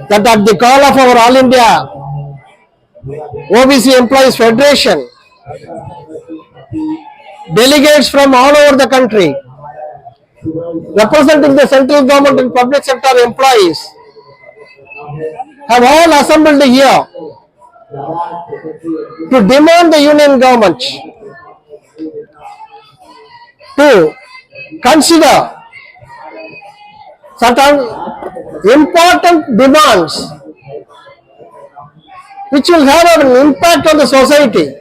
that at the call of our All India OBC Employees Federation, delegates from all over the country representing the central government and public sector employees have all assembled here to demand the union government to consider certain important demands which will have an impact on the society,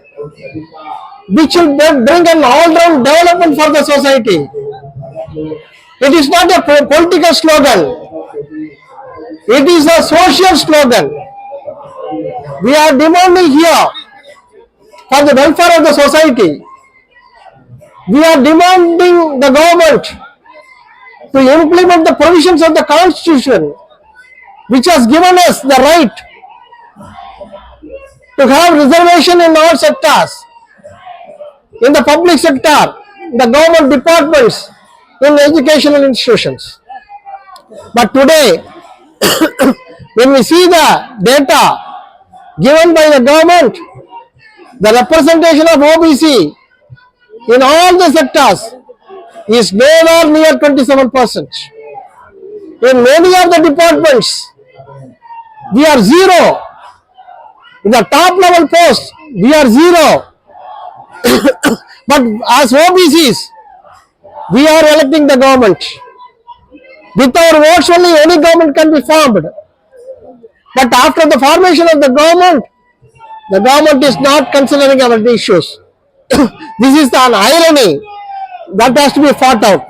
which will bring an all-round development for the society. It is not a political slogan. It is a social slogan. We are demanding here for the welfare of the society. We are demanding the government to implement the provisions of the Constitution, which has given us the right to have reservation in all sectors, in the public sector, the government departments, in educational institutions. But today, when we see the data given by the government, the representation of OBC in all the sectors is nowhere near 27%. In many of the departments, we are zero. In the top level posts, we are zero. But as OBCs, we are electing the government. With our votes only, any government can be formed. But after the formation of the government is not considering our issues. This is an irony that has to be fought out.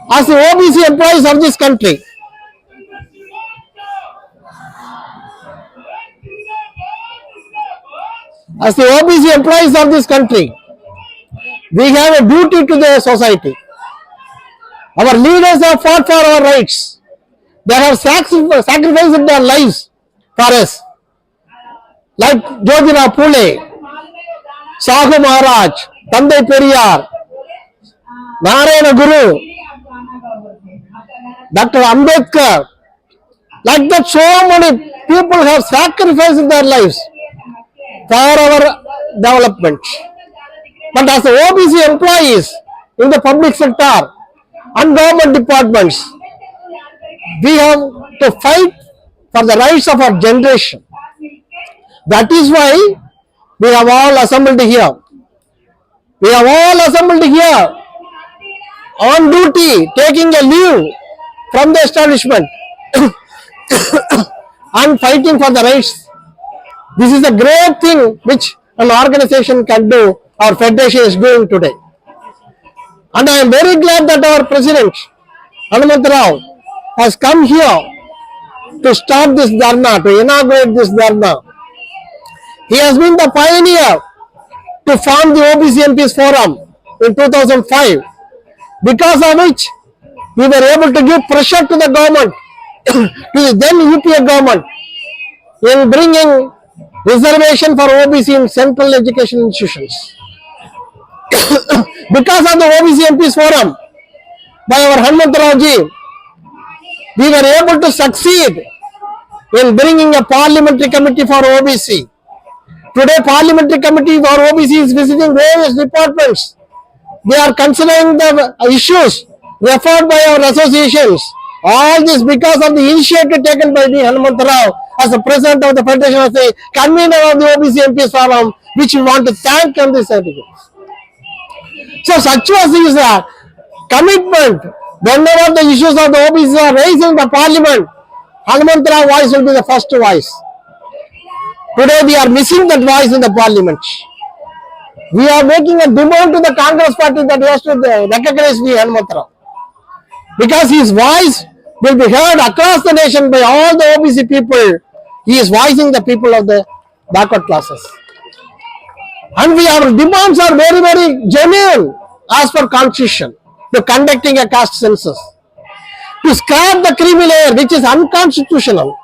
As the OBC employees of this country, we have a duty to the society. Our leaders have fought for our rights. They have sacrificed their lives for us. Like Jyotirao Phule, Sahu Maharaj, Tandai Periyar, Narayana Guru, Dr. Ambedkar. Like that, so many people have sacrificed their lives for our development. But as the OBC employees in the public sector and government departments, we have to fight for the rights of our generation. That is why we have all assembled here. We have all assembled here on duty, taking a leave from the establishment and fighting for the rights. This is a great thing which an organization can do. Our federation is doing today. And I am very glad that our president, Hanumantarao, has come here to start this Dharana, to inaugurate this Dharana. He has been the pioneer to form the OBC MPs Forum in 2005, because of which we were able to give pressure to the government, to the then UPA government, in bringing reservation for OBC in central education institutions. Because of the OBC MPs Forum, by our Hanumantarao ji, we were able to succeed in bringing a parliamentary committee for OBC. Today, parliamentary committee for OBC is visiting various departments. They are considering the issues referred by our associations. All this because of the initiative taken by the Hanumantarao as the president of the Federation, as the convener of the OBC MPs Forum, which we want to thank on this article. So such was his commitment. Whenever the issues of the OBC are raised in the parliament, Hanumantarao voice will be the first voice. Today we are missing that voice in the parliament. We are making a demand to the Congress party that he has to recognize the Hanumantarao, because his voice will be heard across the nation by all the OBC people. He is voicing the people of the backward classes. And our demands are very, very genuine as per constitution, to conducting a caste census, to scrap the creamy layer which is unconstitutional,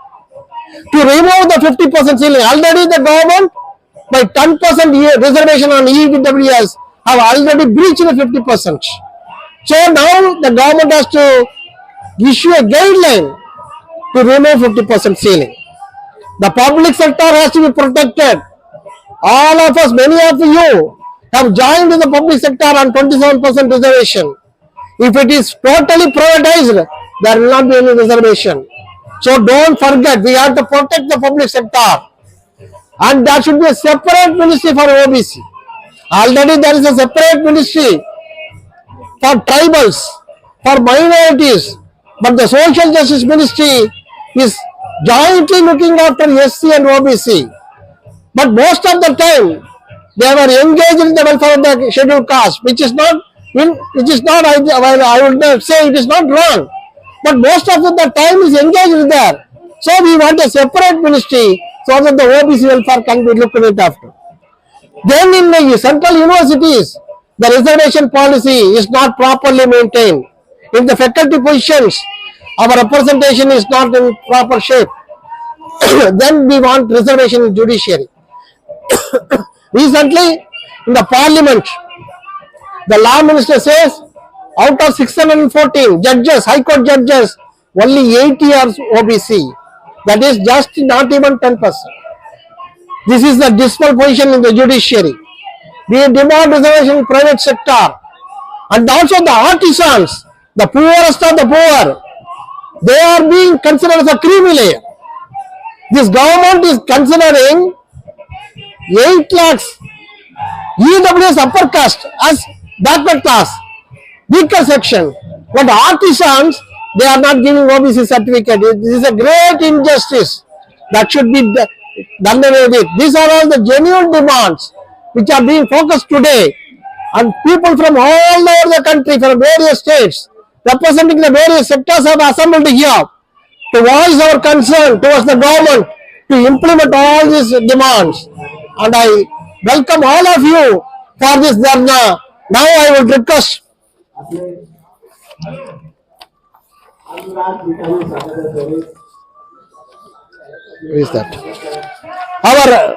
to remove the 50% ceiling. Already the government, by 10% reservation on EWS, have already breached the 50%. So now the government has to issue a guideline to remove 50% ceiling. The public sector has to be protected. All of us, many of you have joined in the public sector on 27% reservation. If it is totally privatized, there will not be any reservation. So don't forget, we have to protect the public sector. And there should be a separate ministry for OBC. Already there is a separate ministry for tribals, for minorities. But the social justice ministry is jointly looking after SC and OBC. But most of the time, they were engaged in the welfare of the scheduled caste, which is not, I would not say it is not wrong. But most of the time is engaged there. So we want a separate ministry so that the OBC welfare can be looked after. Then in the central universities, the reservation policy is not properly maintained. In the faculty positions, our representation is not in proper shape. Then we want reservation in judiciary. Recently, in the parliament, the law minister says, out of 614 judges, high court judges, only 80 are OBC. That is just not even 10%. This is the dismal position in the judiciary. We demand reservation in private sector. And also the artisans, the poorest of the poor, they are being considered as a creamy layer. This government is considering 8 lakhs EWS upper caste as backward class, weaker section. But artisans, they are not giving OBC certificate. This is a great injustice that should be done away with. These are all the genuine demands which are being focused today. And people from all over the country, from various states, representing the various sectors, have assembled here to voice our concern towards the government to implement all these demands. And I welcome all of you for this Dharana. Now I would request who is that? Our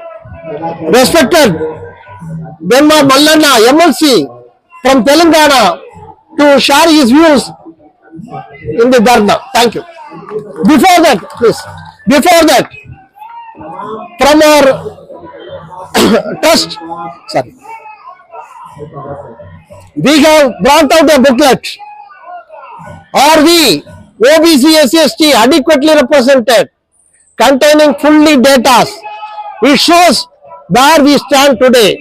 respected Jantar Mantar MLC from Telangana to share his views in the Dharana. Thank you. Before that, please. Before that, from our trust, sorry, we have brought out a booklet. Are we OBC SC adequately represented, containing fully data? It shows where we stand today.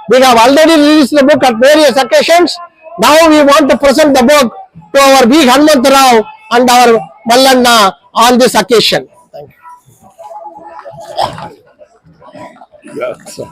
We have already released the book at various occasions. Now we want to present the book to our big Hanumantarao and our Mallanna on this occasion. Thank you. Yes, sir.